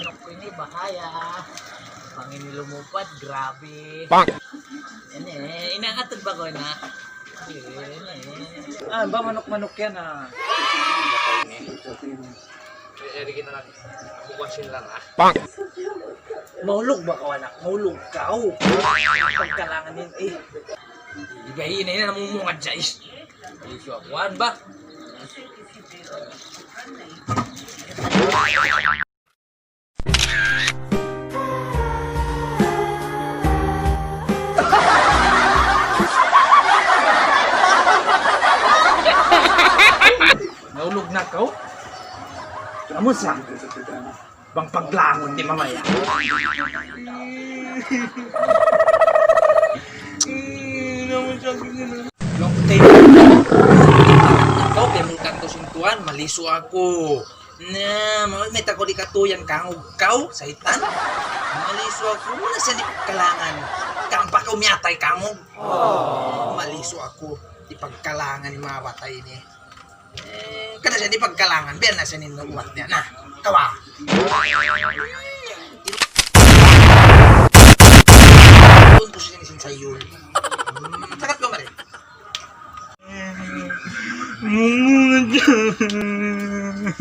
manok ko ini bahaya. Pangin lumupad, grabe. Ini, inahatid ba ko na? Ah, ba manok-manok yan ah. Jadi kita lang, bukasin lang ah. Maulog ba ka anak? Maulog ka. Pagkalangan din eh. Igayin na yun, namumungad siya is. Isu akuan ba? Maulog na ka. Kamu sa bang paglangon di mamaya. Yung kutay ikaw, pemutan ko sintuan, maliso ako. Na, may tako di katuyan kang ugkaw, saitan. Maliso ako, muna siya di pagkalangan. Kang pa ka umiyatay kang maliso ako, di pagkalangan ni mga batay ni. Kada siya di pagkalangan, biyan na siya ninuwat niya. Na, kawa. Doon ko siya nisin sa yun. Sakat ko marin. Muna dyan.